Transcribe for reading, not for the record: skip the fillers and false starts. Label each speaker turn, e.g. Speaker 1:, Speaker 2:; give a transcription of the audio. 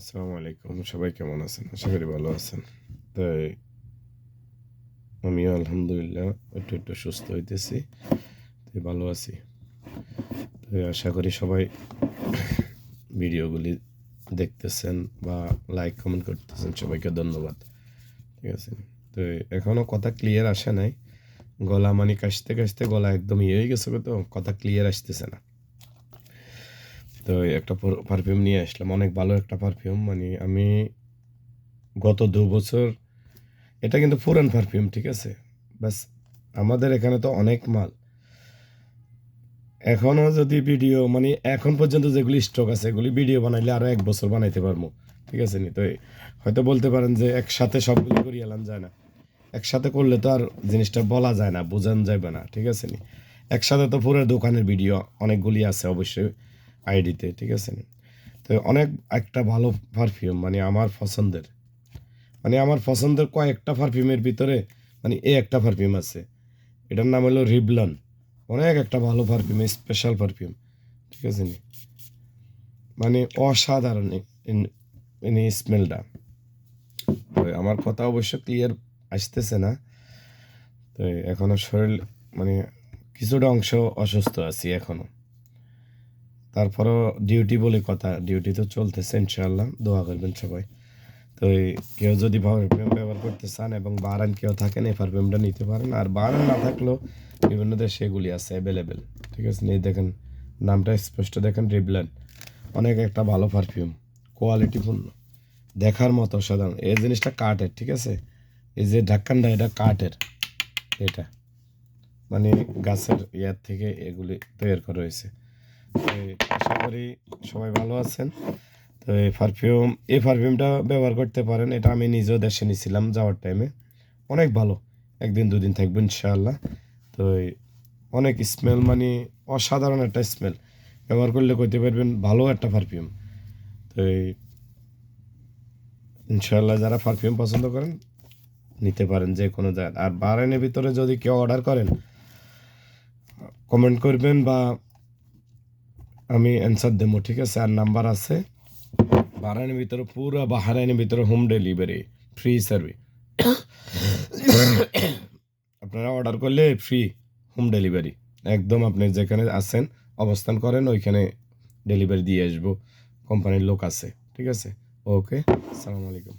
Speaker 1: আসসালামু আলাইকুম, সবাই কেমন আছেন? আশা করি ভালো আছেন। তাই আমিও আলহামদুলিল্লাহ একটু একটু সুস্থ হইতেছি, তাই ভালো আছি। তাই আশা করি সবাই ভিডিওগুলি দেখতেছেন বা লাইক কমেন্ট করতেছেন, সবাইকে ধন্যবাদ। ঠিক আছে, তো এখনও কথা ক্লিয়ার আসে নাই। গলা মানে কাশতে কাশতে গলা একদম ইয়ে হয়ে গেছে, তো কথা ক্লিয়ার আসতেছে না। তো একটা পারফিউম নিয়ে আসলাম, অনেক ভালো একটা পারফিউম। মানে আমি গত 2 বছর, এটা কিন্তু পুরান পারফিউম, ঠিক আছে। বাস আমাদের এখানে তো অনেক মাল এখনো, যদি ভিডিও মানে এখন পর্যন্ত যেগুলি স্টক আছে এগুলি ভিডিও বানাইলে আরো 1 বছর বানাইতে পারবো, ঠিক আছে নি। তো হয়তো বলতে পারেন যে একসাথে সবগুলি করিয়ে এলাম, যায় না। একসাথে করলে তো আর জিনিসটা বলা যায় না, বোঝানো যাবে না, ঠিক আছে নি। একসাথে তো পুরো দোকানের ভিডিও অনেকগুলি আছে অবশ্যই আইডিতে, ঠিক আছে নি। তো অনেক একটা ভালো পারফিউম, মানে আমার পছন্দের, মানে আমার পছন্দের কয়েকটা পারফিউমের ভিতরে মানে এই একটা পারফিউম আছে। এটার নাম হলো রিবলন। অনেক একটা ভালো পারফিউম, স্পেশাল পারফিউম, ঠিক আছে নি। মানে অসাধারণ স্মেলটা। তো আমার কথা অবশ্য ক্লিয়ার আসতেছে না। তো এখনো শরীর মানে কিছুটা অংশ অসুস্থ আছি এখনো। তারপরও ডিউটি বলে কথা, ডিউটি তো চলতেছে, ইনশাআল্লাহ দোয়া করবেন সবাই। তো কেউ যদি পারফিউম ব্যবহার করতে চান এবং বারান কেউ থাকেন, এই পারফিউমটা নিতে পারেন। আর বারান না থাকলেও বিভিন্ন দেশে এগুলি আছে অ্যাভেলেবেল, ঠিক আছে। এই দেখেন, নামটা স্পষ্ট দেখেন, রিবলান। অনেক একটা ভালো পারফিউম, কোয়ালিটিপূর্ণ, দেখার মতো সাধারণ। এই জিনিসটা কাঠের, ঠিক আছে। এই যে ঢাক্কানটা, এটা কাঠের। এটা মানে গাছের ইয়ার থেকে এগুলি তৈরি করা হয়েছে। আশা করি সবাই ভালো আছেন। তো এই পারফিউমটা ব্যবহার করতে পারেন। এটা আমি নিজেও দেশে নিয়েছিলাম যাওয়ার টাইমে, অনেক ভালো। 1 দিন 2 দিন থাকবেন ইনশাআল্লাহ। তো অনেক স্মেল, মানে অসাধারণ একটা স্মেল। ব্যবহার করলে কইতে পারবেন ভালো একটা পারফিউম। তো ইনশাআল্লাহ যারা পারফিউম পছন্দ করেন নিতে পারেন যে কোনো জায়গায়। আর বাহরাইনের ভিতরে যদি কেউ অর্ডার করেন, কমেন্ট করবেন বা আমি অ্যান্সার দেবো, ঠিক আছে। আর নাম্বার আছে। বাহরাইনের ভিতরে, পুরো বাহরাইনের ভিতরে হোম ডেলিভারি, ফ্রি সার্ভিস। আপনারা অর্ডার করলে ফ্রি হোম ডেলিভারি, একদম আপনি যেখানে আছেন অবস্থান করেন ওইখানে ডেলিভারি দিয়ে আসবো। কোম্পানির লোক আছে, ঠিক আছে। ওকে, আসসালামু আলাইকুম।